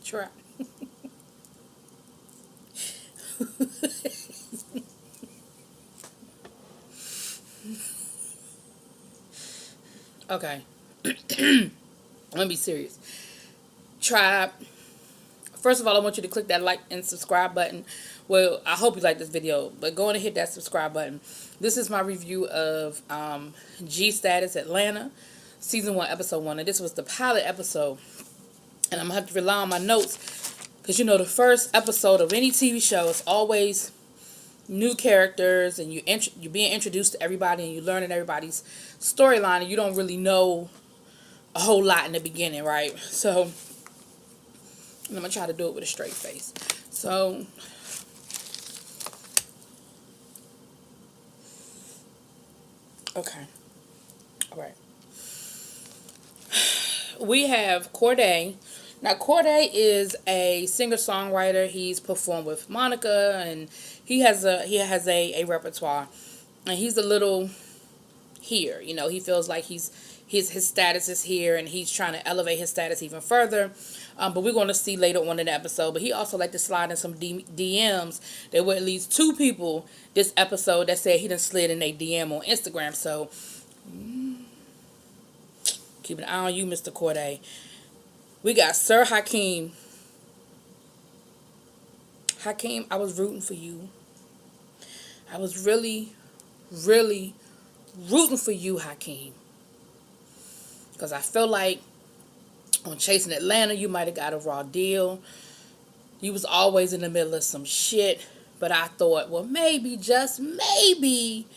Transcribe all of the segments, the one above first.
Try. Okay. Let me be serious. Tribe. First of all, I want you to click that like and subscribe button. Well, I hope you like this video, but go on and hit that subscribe button. This is my review of GStatus Atlanta, Season 1, Episode 1. And this was the pilot episode. And I'm going to have to rely on my notes. Because, you know, the first episode of any TV show is always new characters. And you're being introduced to everybody. And you're learning everybody's storyline. And you don't really know a whole lot in the beginning, right? So I'm going to try to do it with a straight face. So okay. All right. We have Corday. Now, Corday is a singer-songwriter. He's performed with Monica, and he has a repertoire. And he's a little here. You know, he feels like his status is here, and he's trying to elevate his status even further. But we're going to see later on in the episode. But he also like to slide in some DMs. There were at least 2 people this episode that said he done slid in a DM on Instagram. So keep an eye on you, Mr. Corday. We got Sir Hakeem. Hakeem, I was rooting for you. I was really, really rooting for you, Hakeem. Because I feel like on Chasing Atlanta, you might have got a raw deal. You was always in the middle of some shit. But I thought, well, maybe, just maybe,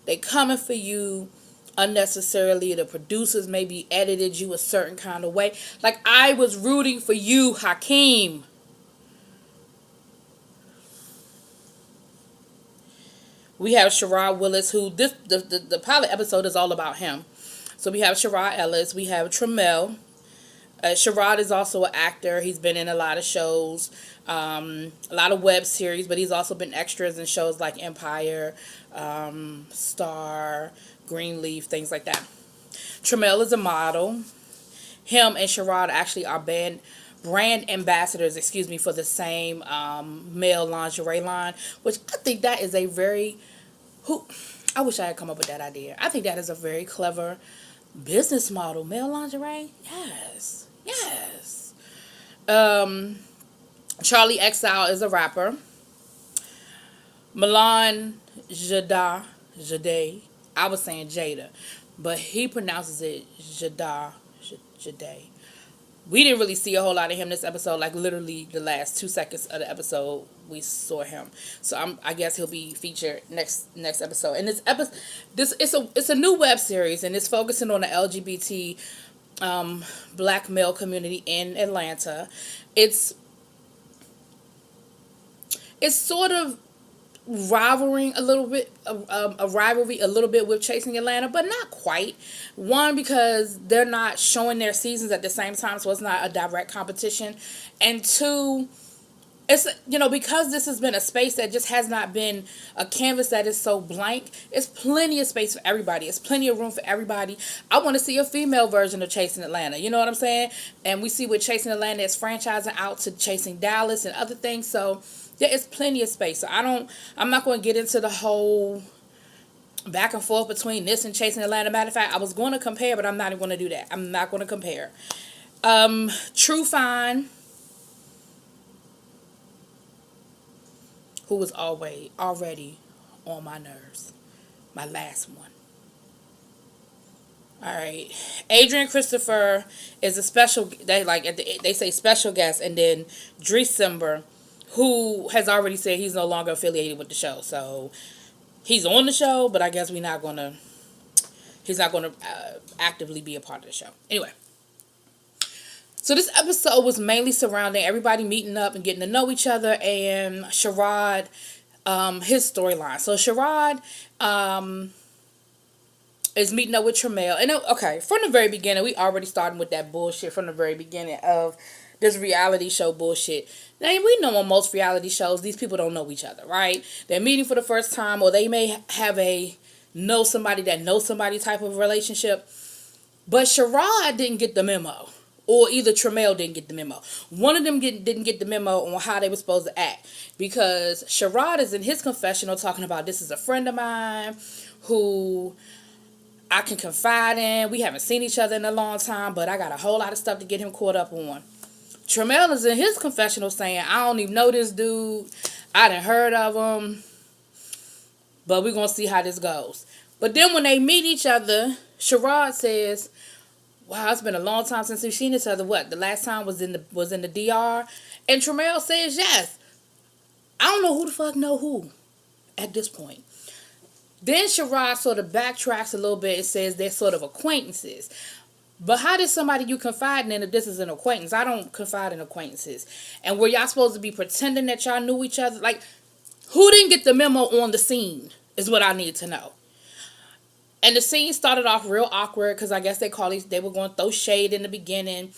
they coming for you unnecessarily. The producers maybe edited you a certain kind of way. Like, I was rooting for you, Hakeem. We have Sherrod Willis, who the pilot episode is all about him. So we have Sherrod Ellis. We have Tremel. Sherrod is also an actor. He's been in a lot of shows, a lot of web series, but he's also been extras in shows like Empire, Star, Greenleaf, things like that. Tremel is a model. Him and Sherrod actually are brand ambassadors, for the same male lingerie line, which I think that is a very, I wish I had come up with that idea. I think that is a very clever business model. Male lingerie? Yes. Yes. Charlie Exile is a rapper. Milan Jade. I was saying Jada, but he pronounces it Jade. We didn't really see a whole lot of him this episode. Like, literally the last 2 seconds of the episode, we saw him. So I guess he'll be featured next episode. And this episode, it's a new web series, and it's focusing on the LGBT black male community in Atlanta. It's sort of rivaling a little bit, a rivalry a little bit with Chasing Atlanta, but not quite. One, because they're not showing their seasons at the same time, so it's not a direct competition. And 2, it's, because this has been a space that just has not been a canvas that is so blank, it's plenty of space for everybody. It's plenty of room for everybody. I want to see a female version of Chasing Atlanta. You know what I'm saying? And we see with Chasing Atlanta, it's franchising out to Chasing Dallas and other things. So there is plenty of space. So I'm not going to get into the whole back and forth between this and Chasing Atlanta. Matter of fact, I was going to compare, but I'm not going to do that. I'm not going to compare. True Fine, who was already on my nerves. My last one. All right. Adrian Christopher is a special, they say special guest, and then December, who has already said he's no longer affiliated with the show. So he's on the show, but I guess he's not going to actively be a part of the show. Anyway. So this episode was mainly surrounding everybody meeting up and getting to know each other, and Sherrod, his storyline. So Sherrod is meeting up with Tremel. And okay, from the very beginning, we already started with that bullshit from the very beginning of this reality show bullshit. Now, we know on most reality shows, these people don't know each other, right? They're meeting for the first time, or they may have a know somebody that knows somebody type of relationship. But Sherrod didn't get the memo. or either Tramiel didn't get the memo. One of them didn't get the memo on how they were supposed to act, because Sherrod is in his confessional talking about, this is a friend of mine who I can confide in. We haven't seen each other in a long time, but I got a whole lot of stuff to get him caught up on. Tramiel is in his confessional saying, I don't even know this dude. I done heard of him, but we're going to see how this goes. But then when they meet each other, Sherrod says, wow, it's been a long time since we've seen each other. What, the last time was in the DR? And Tramiel says yes. I don't know who the fuck know who at this point. Then Sherrod sort of backtracks a little bit and says they're sort of acquaintances. But how did somebody you confiding in if this is an acquaintance? I don't confide in acquaintances. And were y'all supposed to be pretending that y'all knew each other? Like, who didn't get the memo on the scene is what I need to know. And the scene started off real awkward because I guess they were going to throw shade in the beginning.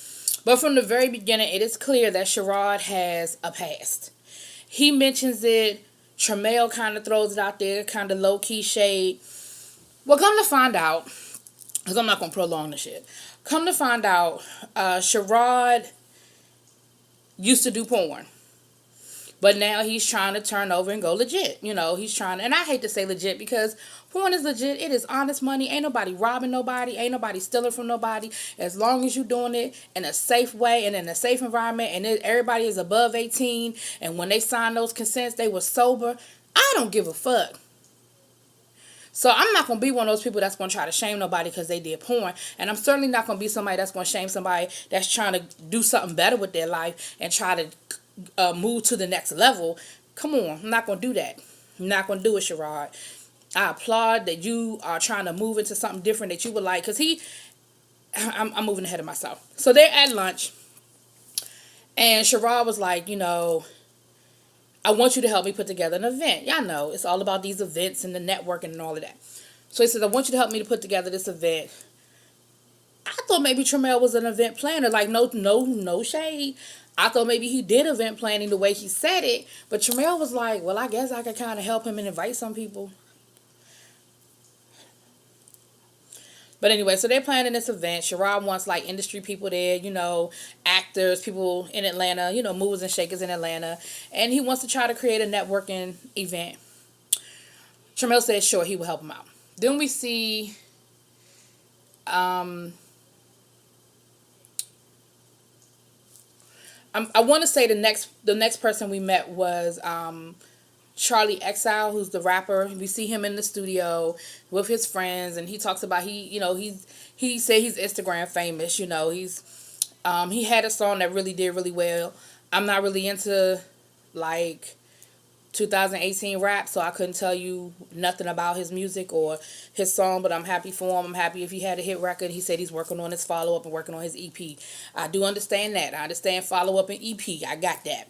But from the very beginning, it is clear that Sherrod has a past. He mentions it. Tramiel kind of throws it out there, kind of low-key shade. Well, come to find out, because I'm not going to prolong the shit. Come to find out, Sherrod used to do porn. But now he's trying to turn over and go legit. You know, he's trying to, and I hate to say legit because porn is legit. It is honest money. Ain't nobody robbing nobody. Ain't nobody stealing from nobody. As long as you're doing it in a safe way and in a safe environment, and everybody is above 18, and when they sign those consents, they were sober. I don't give a fuck. So I'm not going to be one of those people that's going to try to shame nobody because they did porn. And I'm certainly not going to be somebody that's going to shame somebody that's trying to do something better with their life and try to move to the next level. Come on, I'm not going to do that. I'm not going to do it, Sherrod. I applaud that you are trying to move into something different that you would like. Because I'm moving ahead of myself. So they're at lunch. And Sherrod was like, you know, I want you to help me put together an event. Y'all know, it's all about these events and the networking and all of that. So he says, I want you to help me to put together this event. I thought maybe Tramiel was an event planner. Like, no shade. I thought maybe he did event planning the way he said it. But Tramiel was like, well, I guess I could kind of help him and invite some people. But anyway, so they're planning this event. Sherrod wants like industry people there, you know, actors, people in Atlanta, you know, movers and shakers in Atlanta. And he wants to try to create a networking event. Tramiel says, sure, he will help him out. Then we see I want to say the next person we met was Charlie Exile, who's the rapper. We see him in the studio with his friends, and he talks about he said he's Instagram famous. You know, he had a song that really did really well. I'm not really into like 2018 rap, so I couldn't tell you nothing about his music or his song, but I'm happy for him. I'm happy if he had a hit record. He said he's working on his follow-up and working on his EP. I do understand that. I understand follow-up and EP. I got that.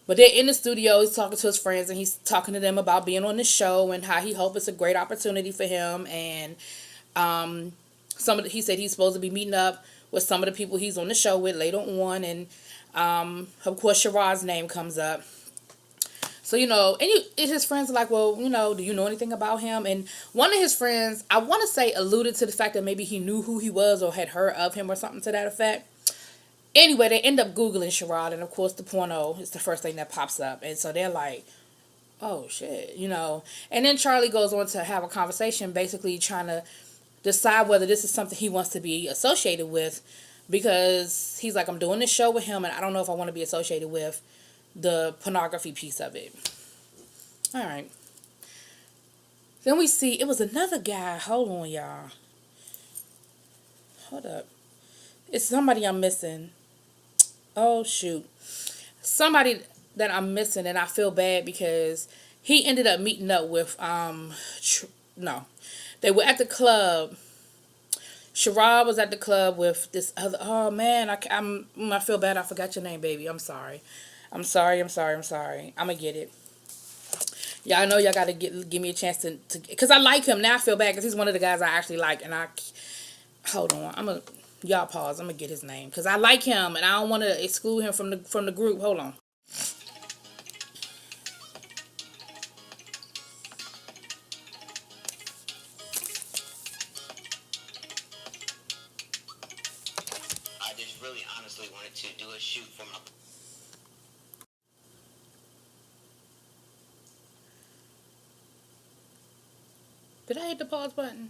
But they're in the studio, he's talking to his friends, and he's talking to them about being on the show and how he hopes it's a great opportunity for him. And he said he's supposed to be meeting up with some of the people he's on the show with later on. And of course, Sherrod's name comes up. So, you know, and his friends are like, well, you know, do you know anything about him? And one of his friends, I want to say, alluded to the fact that maybe he knew who he was or had heard of him or something to that effect. Anyway, they end up Googling Sherrod, and of course the porno is the first thing that pops up. And so they're like, oh shit, you know. And then Charlie goes on to have a conversation basically trying to decide whether this is something he wants to be associated with, because he's like, I'm doing this show with him and I don't know if I want to be associated with the pornography piece of it. Alright. Then we see, it was another guy. Hold on, y'all. Hold up. It's somebody I'm missing. Oh, shoot. Somebody that I'm missing, and I feel bad because he ended up meeting up with, no. They were at the club. Sherrod was at the club with this other, oh, man, I feel bad. I forgot your name, baby. I'm sorry. I'm sorry. I'm going to get it. Y'all know y'all got to give me a chance to, because I like him. Now I feel bad because he's one of the guys I actually like, and hold on. Y'all pause. I'm going to get his name. Because I like him. And I don't want to exclude him from the group. Hold on. I really honestly wanted to do a shoot for my. Did I hit the pause button?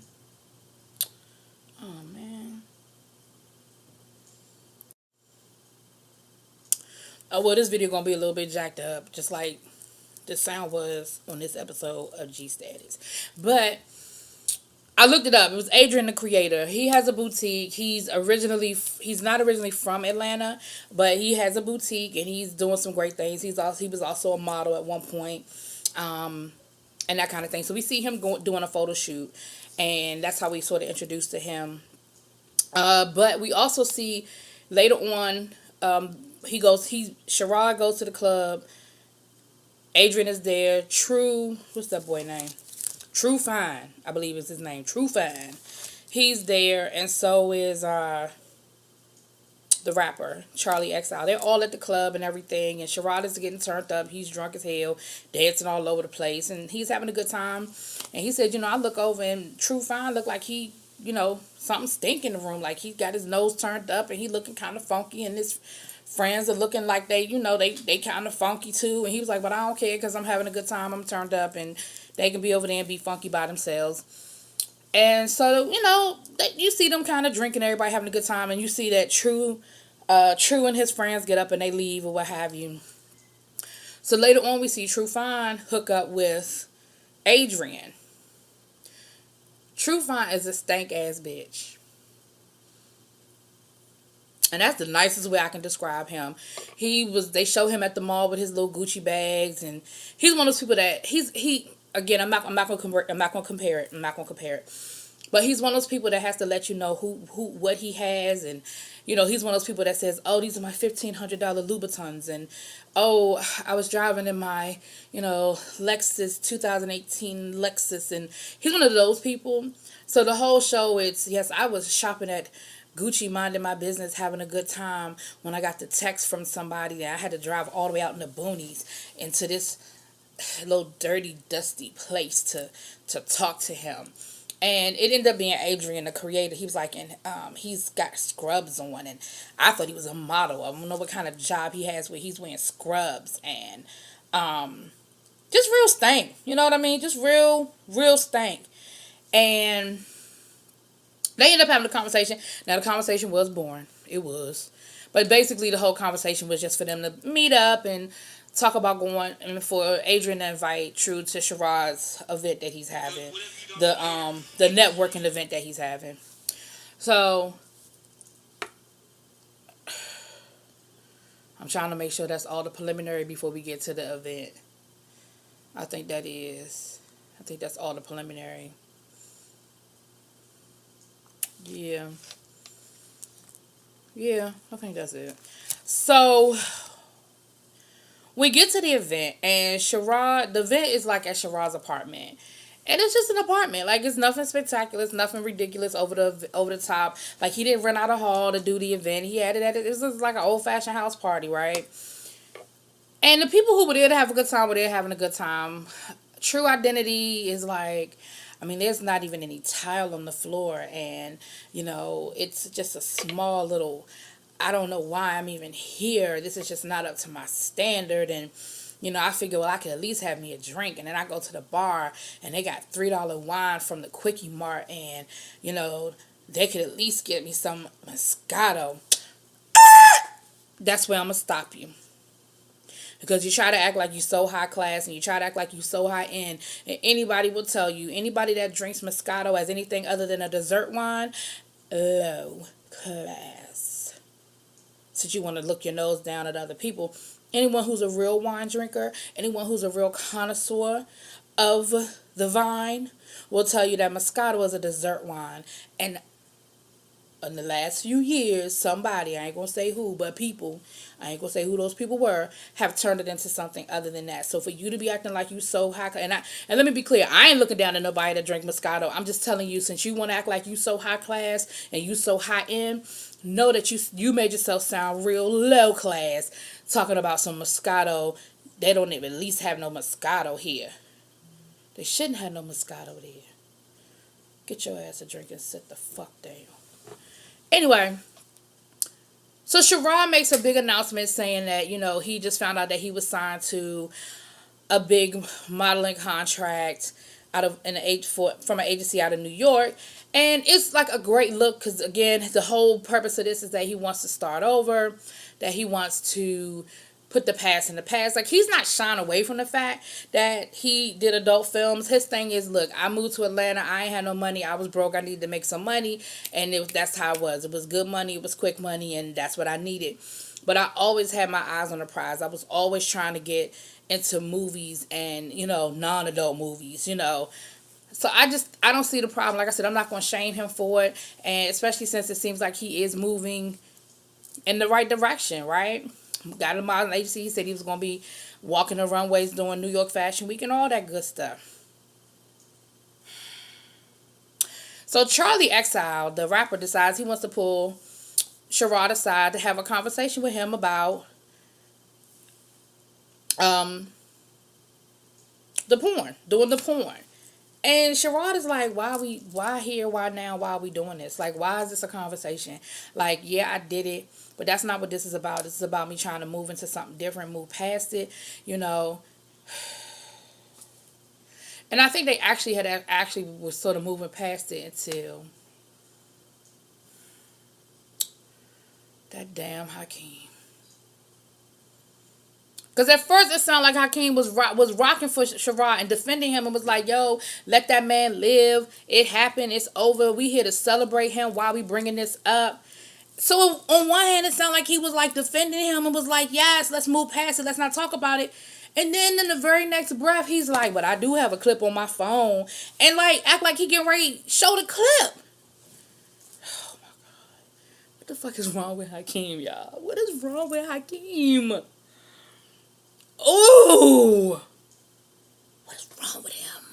Oh man. Oh well, this video gonna be a little bit jacked up, just like the sound was on this episode of GStatus. But I looked it up. It was Adrian, the creator. He has a boutique. He's not originally from Atlanta, but he has a boutique and he's doing some great things. He was also a model at one point, and that kind of thing. So we see him doing a photo shoot, and that's how we sort of introduced to him. But we also see later on, Sherrod goes to the club. Adrian is there. True, what's that boy name? True Fine, I believe is his name. True Fine. He's there, and so is the rapper Charlie XL. They're all at the club and everything, and Sherrod is getting turned up. He's drunk as hell, dancing all over the place, and he's having a good time. And he said, I look over and True Fine look like he, something stink in the room. Like he got his nose turned up and he looking kind of funky, and his friends are looking like they kind of funky too. And he was like, but I don't care because I'm having a good time. I'm turned up, and they can be over there and be funky by themselves. And so, you see them kind of drinking, everybody having a good time, and you see that True and his friends get up and they leave or what have you. So later on, we see True Fine hook up with Adrian. True Fine is a stank ass bitch. And that's the nicest way I can describe him. They show him at the mall with his little Gucci bags, and he's one of those people that again, I'm not gonna compare it. But he's one of those people that has to let you know what he has, and he's one of those people that says, "Oh, these are my $1,500 Louboutins," and "Oh, I was driving in my Lexus 2018 Lexus," and he's one of those people. So the whole show, it's yes, I was shopping at Gucci, minding my business, having a good time, when I got the text from somebody that I had to drive all the way out in the boonies into this little dirty, dusty place to talk to him. And it ended up being Adrian, the creator. He was like, and he's got scrubs on, and I thought he was a model. I don't know what kind of job he has where he's wearing scrubs and just real stank. You know what I mean? Just real stank. And they ended up having a conversation. Now the conversation was boring. It was. But basically the whole conversation was just for them to meet up and talk about going, and for Adrian to invite True to Sherrod's event that he's having. The networking event that he's having. So I'm trying to make sure that's all the preliminary before we get to the event. I think that is. I think that's all the preliminary. Yeah. Yeah, I think that's it. So we get to the event, and the event is like at Sherrod's apartment. And it's just an apartment. Like, it's nothing spectacular. It's nothing ridiculous over the top. Like, he didn't rent out a hall to do the event. He had it at it. This was like an old fashioned house party, right? And the people who were there to have a good time were there having a good time. True identity is like, I mean, there's not even any tile on the floor, and it's just a small little. I don't know why I'm even here. This is just not up to my standard, and I figure, well, I could at least have me a drink, and then I go to the bar, and they got $3 wine from the Quickie Mart, and they could at least get me some Moscato. That's where I'm gonna stop you. Because you try to act like you so high class, and you try to act like you so high end, and anybody will tell you, anybody that drinks Moscato as anything other than a dessert wine, low class. Since you want to look your nose down at other people, anyone who's a real wine drinker, anyone who's a real connoisseur of the vine will tell you that Moscato is a dessert wine. And in the last few years, somebody, I ain't gonna say who, but people, I ain't gonna say who those people were, have turned it into something other than that. So for you to be acting like you so high, and let me be clear, I ain't looking down at nobody that drink Moscato. I'm just telling you, since you want to act like you so high class and you so high end, know that you made yourself sound real low class talking about some Moscato. They don't even at least have no Moscato here. They shouldn't have no Moscato there. Get your ass a drink and sit the fuck down. Anyway, So Sherrod makes a big announcement saying that, he just found out that he was signed to a big modeling contract from an agency out of New York. And it's like a great look because, again, the whole purpose of this is that he wants to start over, that he wants to put the past in the past. Like, he's not shying away from the fact that he did adult films. His thing is, look, I moved to Atlanta. I ain't had no money. I was broke. I needed to make some money. And that's how it was. It was good money. It was quick money. And that's what I needed. But I always had my eyes on the prize. I was always trying to get into movies and, non-adult movies, So I don't see the problem. Like I said, I'm not going to shame him for it. And especially since it seems like he is moving in the right direction, right? Got a modeling agency. He said he was going to be walking the runways doing New York Fashion Week and all that good stuff. So Charlie Exile, the rapper, decides he wants to pull Sherrod aside to have a conversation with him about doing the porn. And Sherrod is like, why here, why now, why are we doing this? Like, why is this a conversation? Like, yeah, I did it, but that's not what this is about. This is about me trying to move into something different, move past it, And I think they actually was sort of moving past it until that damn Hakeem. Because at first it sounded like Hakeem was rocking for Sherrod and defending him and was like, yo, let that man live. It happened. It's over. We here to celebrate him while we bringing this up. So on one hand, it sounded like he was like defending him and was like, yes, let's move past it. Let's not talk about it. And then in the very next breath, he's like, but I do have a clip on my phone. And like act like he getting ready to show the clip. Oh my God. What the fuck is wrong with Hakeem, y'all? What is wrong with Hakeem? Oh, what is wrong with him?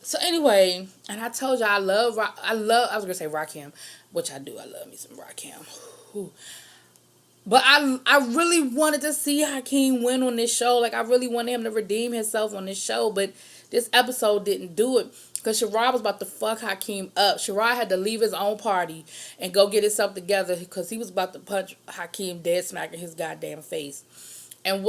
So anyway, and I told you I was gonna say Rakim, which I do. I love me some Rakim. But I really wanted to see Hakeem win on this show. Like, I really wanted him to redeem himself on this show, but this episode didn't do it. Because Sherrod was about to fuck Hakeem up. Sherrod had to leave his own party and go get himself together because he was about to punch Hakeem dead smack in his goddamn face. And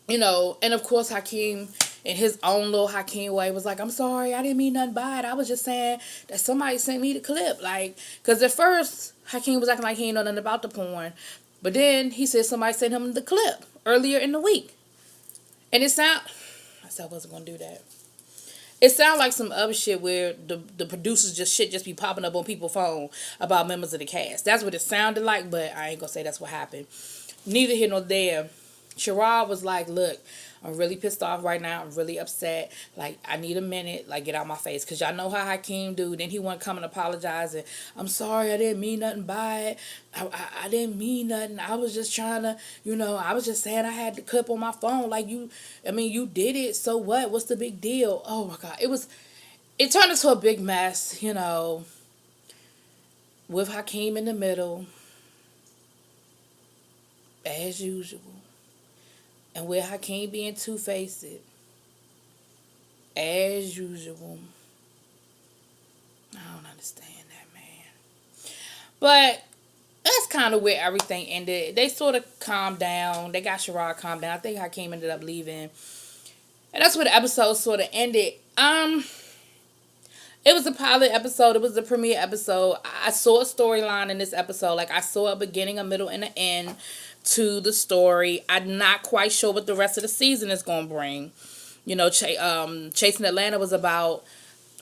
and of course Hakeem, in his own little Hakeem way, was like, I'm sorry, I didn't mean nothing by it. I was just saying that somebody sent me the clip. Like, because at first, Hakeem was acting like he ain't know nothing about the porn. But then he said somebody sent him the clip earlier in the week. And I said I wasn't going to do that. It sounded like some other shit where the producers just be popping up on people's phone about members of the cast. That's what it sounded like, but I ain't going to say that's what happened. Neither here nor there. Sherrod was like, look, I'm really pissed off right now. I'm really upset. Like, I need a minute. Like, get out my face. Because y'all know how Hakeem do. Then he want to come and apologize. And I'm sorry. I didn't mean nothing by it. I didn't mean nothing. I was just trying to, I was just saying I had the clip on my phone. Like, you did it. So what? What's the big deal? Oh, my God. It turned into a big mess, with Hakeem in the middle. As usual. And with Hakeem being two-faced, as usual. I don't understand that, man. But that's kind of where everything ended. They sort of calmed down. They got Sherrod calmed down. I think Hakeem ended up leaving. And that's where the episode sort of ended. It was a pilot episode. It was the premiere episode. I saw a storyline in this episode. Like, I saw a beginning, a middle, and an end to the story. I'm not quite sure what the rest of the season is going to bring. Chasing Atlanta was about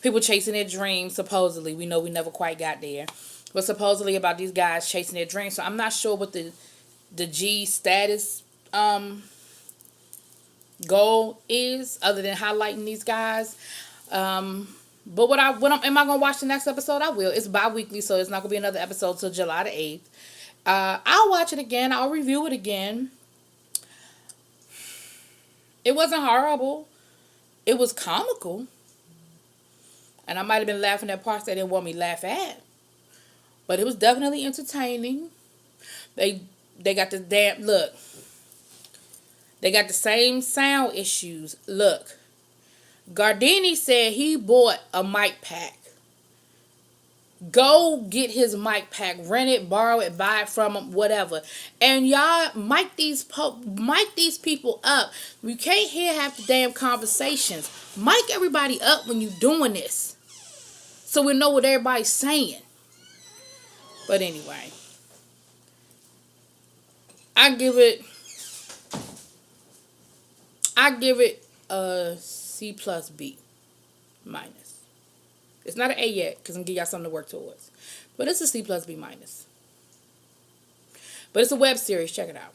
people chasing their dreams, supposedly. We know we never quite got there. But supposedly about these guys chasing their dreams. So I'm not sure what the GStatus goal is, other than highlighting these guys. But am I gonna watch the next episode? I will. It's bi-weekly, so it's not gonna be another episode till July the 8th. I'll watch it again. I'll review it again. It wasn't horrible. It was comical. And I might have been laughing at parts they didn't want me to laugh at. But it was definitely entertaining. They got the look. They got the same sound issues. Look. Gardini said he bought a mic pack Go get his mic pack, rent it, borrow it, buy it from him, whatever. And y'all mic these people up. You can't hear half the damn conversations. Mic everybody up when you doing this, so we know what everybody's saying. But anyway, I give it a C plus B minus. It's not an A yet because I'm gonna give y'all something to work towards, but it's a C plus B minus. But it's a web series. Check it out.